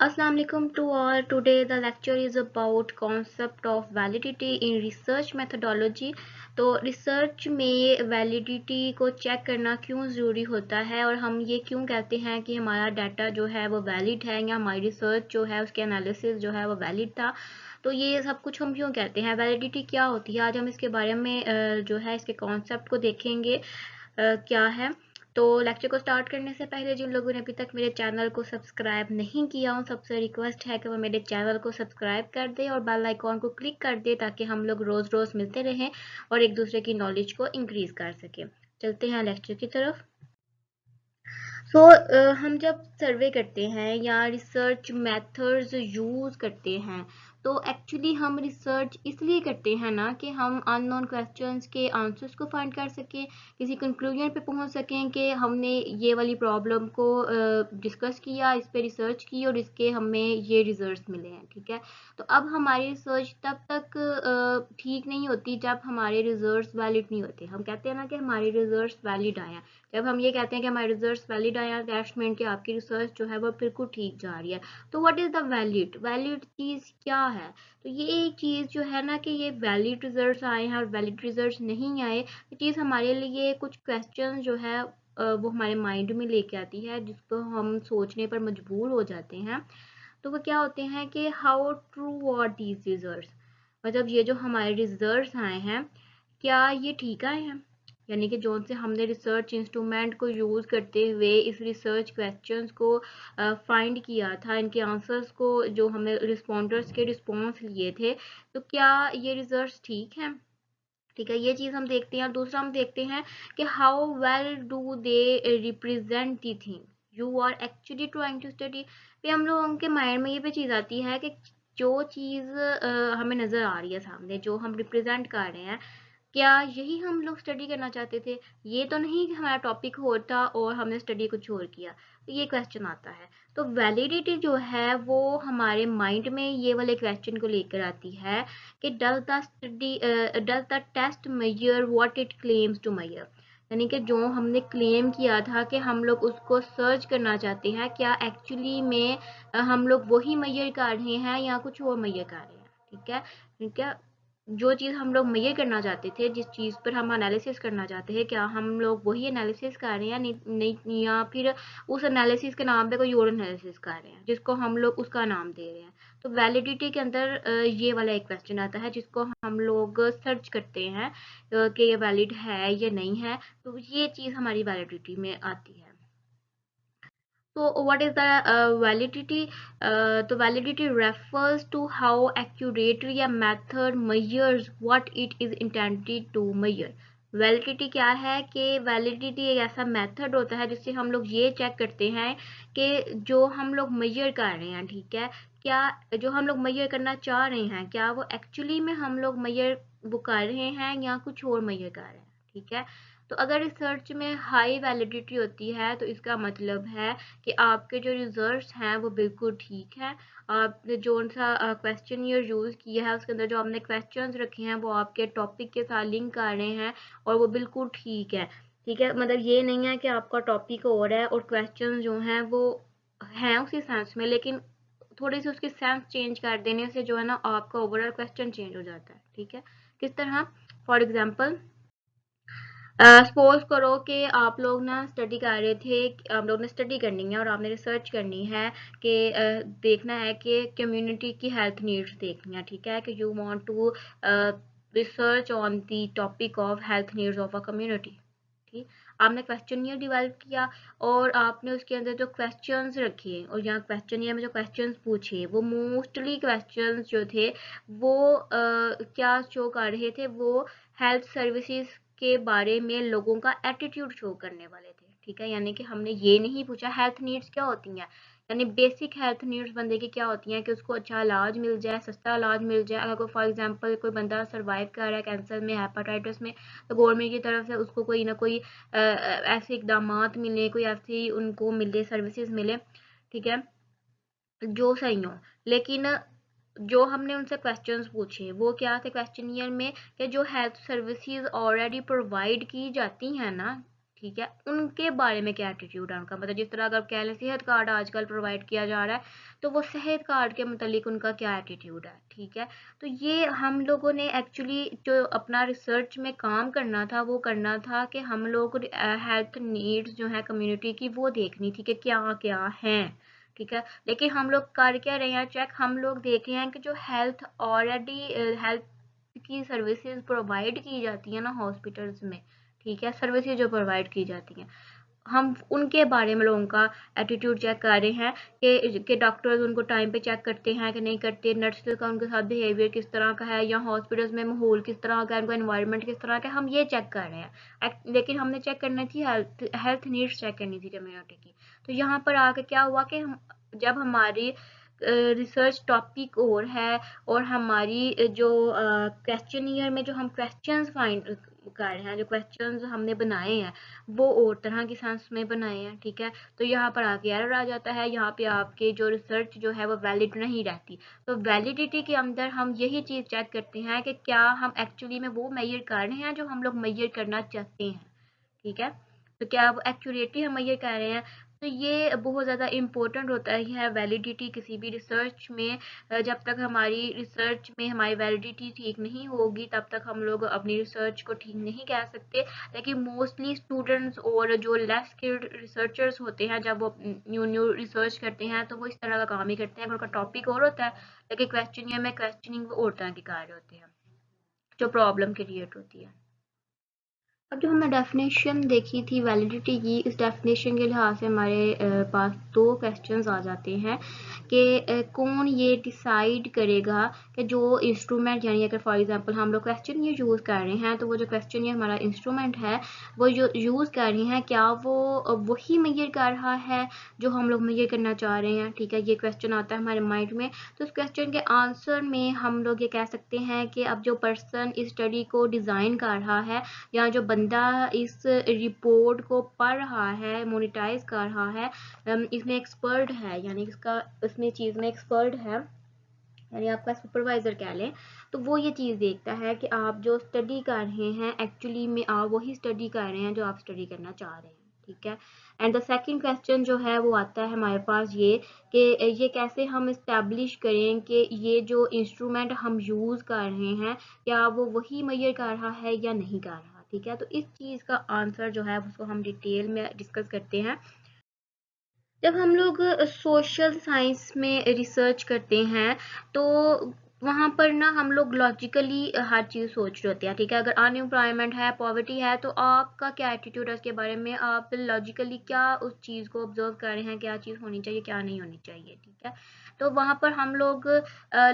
Assalamu alaikum to all. Today the lecture is about concept of validity in research methodology. तो research में validity को check करना क्यों ज़रूरी होता है और हम ये क्यों कहते हैं कि हमारा डाटा जो है वो वैलिड है या हमारी रिसर्च जो है उसके एनालिसिस जो है वो वैलिड था। तो ये सब कुछ हम क्यों कहते हैं, वैलिडिटी क्या होती है, आज हम इसके बारे में जो है इसके कॉन्सेप्ट को देखेंगे क्या है। तो लेक्चर को स्टार्ट करने से पहले जिन लोगों ने अभी तक मेरे चैनल को सब्सक्राइब नहीं किया, उन सबसे रिक्वेस्ट है कि वो मेरे चैनल को सब्सक्राइब कर दे और बेल आइकॉन को क्लिक कर दे ताकि हम लोग रोज़ रोज़ मिलते रहें और एक दूसरे की नॉलेज को इंक्रीज कर सकें। चलते हैं लेक्चर की तरफ। हम जब सर्वे करते हैं या रिसर्च मेथड्स यूज़ करते हैं तो एक्चुअली हम रिसर्च इसलिए करते हैं ना कि हम अननोन क्वेश्चंस के आंसर्स को फाइंड कर सकें, किसी कंक्लूजन पे पहुंच सकें कि हमने ये वाली प्रॉब्लम को डिस्कस किया, इस पे रिसर्च की और इसके हमें ये रिजल्ट्स मिले हैं। ठीक है, तो अब हमारी रिसर्च तब तक ठीक नहीं होती जब हमारे रिजल्ट्स वैलिड नहीं होते। हम कहते हैं ना कि हमारे रिजल्ट्स वैलिड आए हैं। जब हम ये कहते हैं कि हमारे रिजल्ट्स वैलिड आए हैं, दैट्स मीन कि आपकी रिसर्च जो है वो बिल्कुल ठीक जा रही है। तो what is the valid valid चीज़ क्या है? तो ये एक चीज़ जो है ना कि ये वैलिड रिजल्ट्स आए हैं और वैलिड रिजल्ट्स नहीं आए, ये चीज़ हमारे लिए कुछ क्वेश्चन जो है वो हमारे माइंड में लेके आती है जिसको हम सोचने पर मजबूर हो जाते हैं। तो वो क्या होते हैं कि how true are these results, मतलब ये जो हमारे रिजल्ट्स आए हैं क्या ये ठीक आए हैं, यानी कि जो से हमने रिसर्च इंस्ट्रूमेंट को यूज़ करते हुए इस रिसर्च क्वेश्चंस को फाइंड किया था, इनके आंसर्स को जो हमें रिस्पॉन्डर्स के रिस्पॉन्स लिए थे, तो क्या ये रिजल्ट्स ठीक हैं। ठीक है, ये चीज़ हम देखते हैं। और दूसरा हम देखते हैं कि how well do they represent the thing you are actually trying to study. फिर हम लोगों के माइंड में ये भी चीज़ आती है कि जो चीज़ हमें नज़र आ रही है सामने, जो हम रिप्रेजेंट कर रहे हैं, क्या यही हम लोग स्टडी करना चाहते थे? ये तो नहीं कि हमारा टॉपिक होता और हमने स्टडी कुछ और किया। तो ये क्वेश्चन आता है। तो वैलिडिटी जो है वो हमारे माइंड में ये वाले क्वेश्चन को लेकर आती है कि does the test measure what it claims to measure, यानी कि जो हमने क्लेम किया था कि हम लोग उसको सर्च करना चाहते हैं, क्या एक्चुअली में हम लोग वही मेजर कर रहे हैं या कुछ और मेजर कर रहे हैं। ठीक है, ठीक है, जो चीज़ हम लोग मेजर करना चाहते थे, जिस चीज़ पर हम एनालिसिस करना चाहते हैं, क्या हम लोग वही एनालिसिस कर रहे हैं नहीं, या फिर उस एनालिसिस के नाम पे कोई और एनालिसिस कर रहे हैं जिसको हम लोग उसका नाम दे रहे हैं। तो वैलिडिटी के अंदर ये वाला एक क्वेश्चन आता है जिसको हम लोग सर्च करते हैं कि ये वैलिड है या नहीं है। तो ये चीज़ हमारी वैलिडिटी में आती है। So what is the validity? The validity refers to how accurately a method measures what it is intended to measure. Validity क्या है कि वैलिडिटी एक ऐसा मेथड होता है जिससे हम लोग ये चेक करते हैं कि जो हम लोग मेजर कर रहे हैं, ठीक है, क्या जो हम लोग मेजर करना चाह रहे हैं क्या वो एक्चुअली में हम लोग मेजर वो कर रहे हैं या कुछ और मेजर कर रहे हैं। ठीक है, तो अगर रिसर्च में हाई वैलिडिटी होती है तो इसका मतलब है कि आपके जो रिजल्ट्स हैं वो बिल्कुल ठीक है। आपने जो सा क्वेश्चन ईयर यूज़ किया है उसके अंदर जो आपने क्वेश्चंस रखे हैं वो आपके टॉपिक के साथ लिंक कर रहे हैं और वो बिल्कुल ठीक है। ठीक है, मतलब ये नहीं है कि आपका टॉपिक और है और क्वेश्चन जो हैं वो हैं उसी सेंस में, लेकिन थोड़ी सी उसकी सेंस चेंज कर देने से जो है ना आपका ओवरऑल क्वेश्चन चेंज हो जाता है। ठीक है, किस तरह? फॉर एग्जाम्पल, सपोज करो कि आप लोग ना स्टडी कर रहे थे, आप लोग ने स्टडी करनी है और आपने रिसर्च करनी है कि देखना है कि कम्युनिटी की हेल्थ नीड्स देखनी है। ठीक है, कि you want to research on the topic of health needs of a community. ठीक, आपने क्वेश्चनियर डेवलप किया और आपने उसके अंदर जो क्वेश्चंस रखे और यहाँ क्वेश्चनियर में जो क्वेश्चंस पूछे वो मोस्टली क्वेश्चंस जो थे वो क्या शो कर रहे थे, वो हेल्थ सर्विसेज के बारे में लोगों का एटीट्यूड शो करने वाले थे। ठीक है, यानी कि हमने ये नहीं पूछा हेल्थ नीड्स क्या होती हैं, यानी बेसिक हेल्थ नीड्स बंदे की क्या होती हैं कि उसको अच्छा इलाज मिल जाए, सस्ता इलाज मिल जाए। अगर कोई फॉर एग्जांपल कोई बंदा सर्वाइव कर रहा है कैंसर में, हेपेटाइटिस में, तो गवर्नमेंट की तरफ से उसको कोई ना कोई ऐसे इकदामात मिले, कोई ऐसी उनको मिले, सर्विसेज मिले, ठीक है, जो सही हो। लेकिन जो हमने उनसे क्वेश्चंस पूछे वो क्या थे क्वेश्चनियर में, कि जो हेल्थ सर्विसेज ऑलरेडी प्रोवाइड की जाती हैं ना, ठीक है, उनके बारे में क्या एटीट्यूड है उनका, मतलब जिस तरह अगर कह लें सेहत कार्ड आजकल प्रोवाइड किया जा रहा है, तो वो सेहत कार्ड के मुतालिक उनका क्या एटीट्यूड है, ठीक है। तो ये हम लोगों ने एक्चुअली जो अपना रिसर्च में काम करना था वो करना था कि हम लोग हेल्थ नीड्स जो है कम्युनिटी की वो देखनी थी कि क्या क्या हैं, ठीक है। लेकिन हम लोग कर क्या रहे हैं चेक, हम लोग देख रहे हैं कि जो हेल्थ ऑलरेडी हेल्थ की सर्विसेज प्रोवाइड की जाती है ना हॉस्पिटल्स में, ठीक है, सर्विसेज जो प्रोवाइड की जाती हैं, हम उनके बारे में लोगों का एटीट्यूड चेक कर रहे हैं कि डॉक्टर्स उनको टाइम पे चेक करते हैं कि नहीं करते, नर्सेज का उनके साथ बिहेवियर किस तरह का है, या हॉस्पिटल्स में माहौल किस तरह का है, उनका एनवायरनमेंट किस तरह का है, हम ये चेक कर रहे हैं। लेकिन हमने चेक करनी थी हेल्थ नीड्स चेक करनी थी कम्युनिटी की। तो यहाँ पर आके क्या हुआ कि जब हमारी रिसर्च टॉपिक और हमारी जो क्वेश्चनियर में जो हम क्वेश्चंस फाइंड कर रहे हैं, जो क्वेश्चंस हमने बनाए हैं वो और तरह के सेंस में बनाए हैं, ठीक है। तो यहाँ पर आके एरर आ जाता है, यहाँ पे आपके जो रिसर्च जो है वो वैलिड नहीं रहती। तो वैलिडिटी के अंदर हम यही चीज़ चेक करते हैं कि क्या हम एक्चुअली में वो मेजर कर रहे हैं जो हम लोग मेजर करना चाहते हैं, ठीक है। तो क्या वो एक्यूरेटली हम ये कह रहे हैं, तो ये बहुत ज़्यादा इम्पोर्टेंट होता है वैलिडिटी किसी भी रिसर्च में। जब तक हमारी रिसर्च में हमारी वैलिडिटी ठीक नहीं होगी तब तक हम लोग अपनी रिसर्च को ठीक नहीं कह सकते। लेकिन मोस्टली स्टूडेंट्स और जो लेस स्किल्ड रिसर्चर्स होते हैं जब वो न्यू न्यू रिसर्च करते हैं तो वो इस तरह का काम ही करते हैं, उनका टॉपिक और होता है लेकिन क्वेश्चनियर में क्वेश्चनिंग और तरह के कार्य होते हैं जो प्रॉब्लम क्रिएट होती है। अब जो हमने डेफिनेशन देखी थी वैलिडिटी की, इस डेफिनेशन के लिहाज से हमारे पास दो क्वेश्चंस आ जाते हैं कि कौन ये डिसाइड करेगा कि जो इंस्ट्रूमेंट, यानी अगर फॉर एग्जांपल हम लोग क्वेश्चन ये यूज़ कर रहे हैं तो वो जो क्वेश्चन ये हमारा इंस्ट्रूमेंट है वो जो यूज़ कर रहे हैं क्या वो वही मेजर कर रहा है जो हम लोग मेजर करना चाह रहे हैं, ठीक है। ये क्वेश्चन आता है हमारे माइंड में, तो इस क्वेश्चन के आंसर में हम लोग ये कह सकते हैं कि अब जो पर्सन इस स्टडी को डिज़ाइन कर रहा है या जो बंदा इस रिपोर्ट को पढ़ रहा है, मोनिटाइज कर रहा है, इसमें एक्सपर्ट है, यानी इसका इसमें चीज़ में एक्सपर्ट है, यानी आपका सुपरवाइजर कह लें, तो वो ये चीज़ देखता है कि आप जो स्टडी कर रहे हैं एक्चुअली में आप वही स्टडी कर रहे हैं जो आप स्टडी करना चाह रहे हैं, ठीक है। एंड द सेकंड क्वेश्चन जो है वो आता है हमारे पास ये कि ये कैसे हम इस्टेब्लिश करें कि ये जो इंस्ट्रूमेंट हम यूज़ कर रहे हैं क्या वो वही मेजर कर रहा है या नहीं कर रहा, ठीक है। तो इस चीज़ का आंसर जो है उसको हम डिटेल में डिस्कस करते हैं। जब हम लोग सोशल साइंस में रिसर्च करते हैं तो वहाँ पर ना हम लोग लॉजिकली हर चीज़ सोच रहे होते हैं, ठीक है। अगर अनएम्प्लॉयमेंट है, पॉवर्टी है, तो आपका क्या एटीट्यूड है उसके बारे में, आप लॉजिकली क्या उस चीज़ को ऑब्जर्व कर रहे हैं, क्या चीज़ होनी चाहिए क्या नहीं होनी चाहिए, ठीक है। तो वहाँ पर हम लोग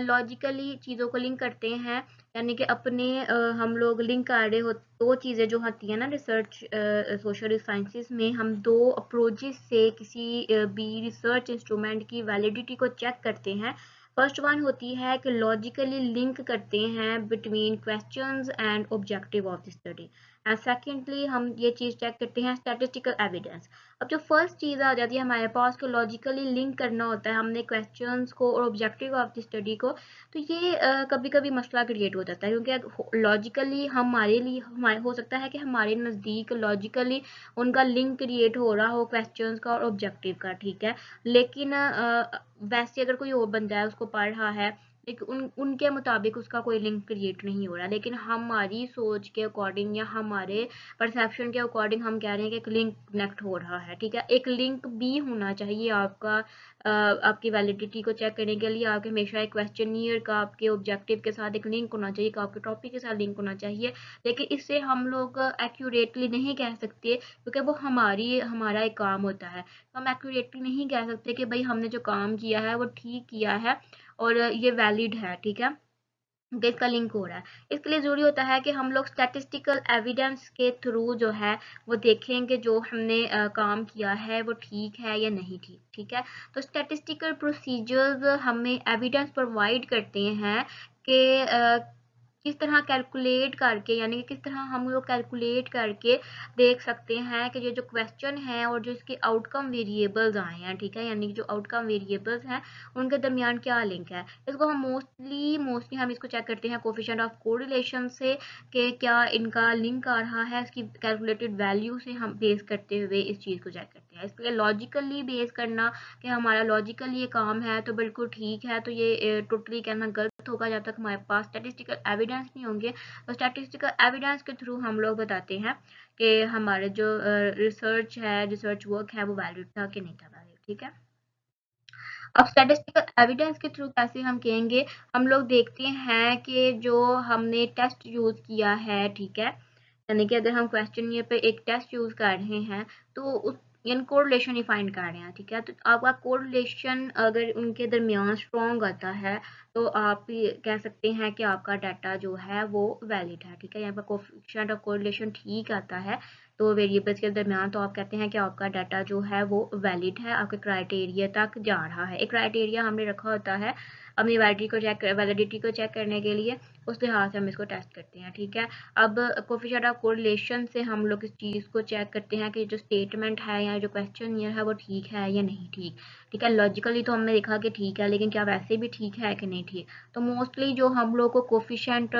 लॉजिकली चीज़ों को लिंक करते हैं, यानी कि अपने हम लोग लिंक कर रहे हो। दो चीज़ें जो होती हैं ना रिसर्च सोशल साइंसेस में, हम दो अप्रोचेस से किसी भी रिसर्च इंस्ट्रूमेंट की वैलिडिटी को चेक करते हैं। फर्स्ट वन होती है कि लॉजिकली लिंक करते हैं between questions and objective of the study, and secondly हम ये चीज़ चेक करते हैं स्टैटिस्टिकल एविडेंस। अब जो फर्स्ट चीज़ आ जाती है हमारे पास को लॉजिकली लिंक करना होता है हमने क्वेश्चंस को और ऑब्जेक्टिव ऑफ द स्टडी को, तो ये कभी कभी मसला क्रिएट हो जाता है क्योंकि लॉजिकली हमारे लिए हमारे हो सकता है कि हमारे नज़दीक लॉजिकली उनका लिंक क्रिएट हो रहा हो क्वेश्चंस का और ऑब्जेक्टिव का, ठीक है। लेकिन वैसे अगर कोई और बंदा है उसको पढ़ रहा है लेकिन उनके मुताबिक उसका कोई लिंक क्रिएट नहीं हो रहा, लेकिन हमारी सोच के अकॉर्डिंग या हमारे परसेप्शन के अकॉर्डिंग हम कह रहे हैं कि एक लिंक कनेक्ट हो रहा है, ठीक है। एक लिंक भी होना चाहिए आपका आपकी वैलिडिटी को चेक करने के लिए। आपके हमेशा एक क्वेश्चनियर का आपके ऑब्जेक्टिव के साथ एक लिंक होना चाहिए, आपके टॉपिक के साथ लिंक होना चाहिए। लेकिन इससे हम लोग एक्यूरेटली नहीं कह सकते क्योंकि वो हमारा एक काम होता है, तो हम एक्यूरेटली नहीं कह सकते कि भाई हमने जो काम किया है वो ठीक किया है और ये वैलिड है, ठीक है, कि इसका लिंक हो रहा है। इसके लिए ज़रूरी होता है कि हम लोग स्टैटिस्टिकल एविडेंस के थ्रू जो है वो देखें कि जो हमने काम किया है वो ठीक है या नहीं ठीक, ठीक है। तो स्टैटिस्टिकल प्रोसीजर्स हमें एविडेंस प्रोवाइड करते हैं कि किस तरह कैलकुलेट करके, यानी कि किस तरह हम लोग कैलकुलेट करके देख सकते हैं कि ये जो क्वेश्चन है और जो इसके आउटकम वेरिएबल्स आए हैं, ठीक है, यानी कि जो आउटकम वेरिएबल्स हैं उनके दरमियान क्या लिंक है। इसको हम मोस्टली हम इसको चेक करते हैं कोफिशिएंट ऑफ कोरिलेशन से, कि क्या इनका लिंक आ रहा है, इसकी कैलकुलेटेड वैल्यू से हम बेस करते हुए इस चीज़ को चेक करते हैं। इसलिए लॉजिकली बेस करना कि हमारा लॉजिकल ये काम है तो बिल्कुल ठीक है, तो ये टोटली कहना गलत होगा जब तक हमारे पास स्टैटिस्टिकल एविडेंस नहीं होंगे। तो स्टैटिस्टिकल एविडेंस के थ्रू हम लोग बताते हैं कि हमारे जो रिसर्च वर्क है वो वैलिड था कि नहीं था वैलिड, ठीक है। अब स्टैटिस्टिकल एविडेंस के थ्रू कैसे हम कहेंगे, हम लोग देखते हैं कि जो हमने टेस्ट यूज़ किया है, ठीक है, यानी कि अगर हम क्वेश्चन ये पे एक टेस्ट यूज़ कर रहे हैं तो उस यानी कोरिलेशन ही फाइंड कर रहे हैं, ठीक है, तो आपका कोरिलेशन अगर उनके दरमियान स्ट्रॉन्ग आता है तो आप ये कह सकते हैं कि आपका डाटा जो है वो वैलिड है, ठीक है, यहाँ पर कोएफिशिएंट ऑफ कोरिलेशन ठीक आता है तो वेरिएबल्स के दरमियान, तो आप कहते हैं कि आपका डाटा जो है वो वैलिड है, आपके क्राइटेरिया तक जा रहा है। एक क्राइटेरिया हमने रखा होता है अपनी वैलिडिटी को चेक करने के लिए, उस लिहाज से हम इसको टेस्ट करते हैं, ठीक है। अब कोएफिशिएंट ऑफ कोरिलेशन से हम लोग इस चीज़ को चेक करते हैं कि जो स्टेटमेंट है या जो क्वेश्चन ये है वो ठीक है या नहीं ठीक, ठीक है। लॉजिकली तो हमने देखा कि ठीक है, लेकिन क्या वैसे भी ठीक है कि नहीं ठीक। तो मोस्टली जो हम लोग को कोएफिशिएंट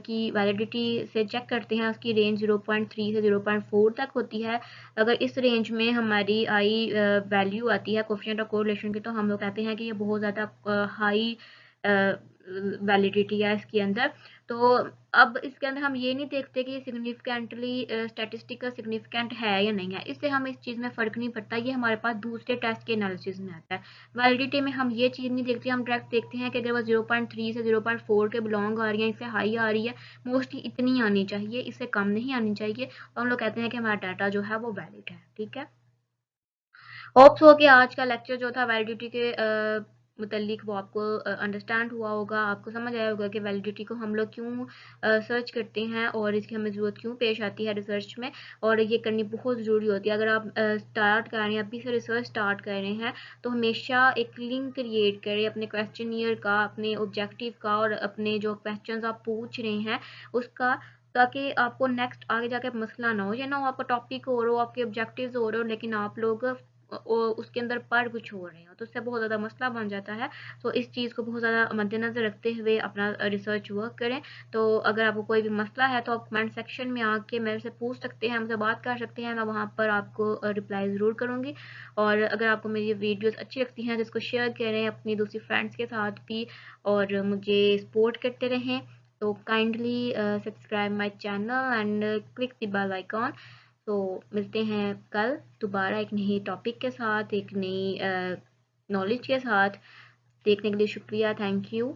की वैलिडिटी से चेक करते हैं उसकी रेंज 0.3 से 0.4 तक होती है। अगर इस रेंज में हमारी आई वैल्यू आती है कोएफिशिएंट ऑफ कोरिलेशन की, तो हम लोग कहते हैं कि ये बहुत ज़्यादा हाई वैलिडिटी है इसके अंदर। तो अब इसके अंदर हम ये नहीं देखते कि ये सिग्निफिकेंटली स्टैटिस्टिकल सिग्निफिकेंट है या नहीं है, इससे हमें इस चीज़ में फ़र्क नहीं पड़ता, ये हमारे पास दूसरे टेस्ट के एनालिसिस में आता है। वैलिडिटी में हम ये चीज़ नहीं देखते, हम डायरेक्ट देखते हैं कि अगर वो 0.3 से 0.4 के बिलोंग आ रही है, इससे हाई आ रही है, मोस्टली इतनी आनी चाहिए, इससे कम नहीं आनी चाहिए, तो हम लोग कहते हैं कि हमारा डाटा जो है वो वैलिड है, ठीक है। होप्स हो कि आज का लेक्चर जो था वैलिडिटी के मुतल्लिक वो आपको अंडरस्टैंड हुआ होगा, आपको समझ आया होगा कि वैलिडिटी को हम लोग क्यों सर्च करते हैं और इसकी हमें ज़रूरत क्यों पेश आती है रिसर्च में, और ये करनी बहुत ज़रूरी होती है। अगर आप स्टार्ट कर रहे हैं, अभी से रिसर्च स्टार्ट कर रहे हैं, तो हमेशा एक लिंक क्रिएट करें अपने क्वेश्चनियर का, अपने ऑब्जेक्टिव का और अपने जो क्वेश्चन आप पूछ रहे हैं उसका, ताकि आपको नेक्स्ट आगे जाके मसला ना हो, या ना हो आपका टॉपिक हो रहा हो, आपके ऑब्जेक्टिव्स हो रहे हो, लेकिन आप लोग उसके अंदर पढ़ कुछ हो रहे हो, तो उससे बहुत ज़्यादा मसला बन जाता है। तो इस चीज़ को बहुत ज़्यादा मद्देनज़र रखते हुए अपना रिसर्च वर्क करें। तो अगर आपको कोई भी मसला है तो आप कमेंट सेक्शन में आके मेरे से पूछ सकते हैं, मुझसे बात कर सकते हैं, मैं वहाँ पर आपको रिप्लाई ज़रूर करूँगी। और अगर आपको मेरी वीडियोज़ अच्छी लगती हैं तो इसको शेयर करें अपनी दूसरी फ्रेंड्स के साथ भी, और मुझे सपोर्ट करते रहें। तो kindly subscribe my channel and click the bell icon. तो मिलते हैं कल दोबारा एक नई टॉपिक के साथ, एक नई नॉलेज के साथ। देखने के लिए शुक्रिया, थैंक यू।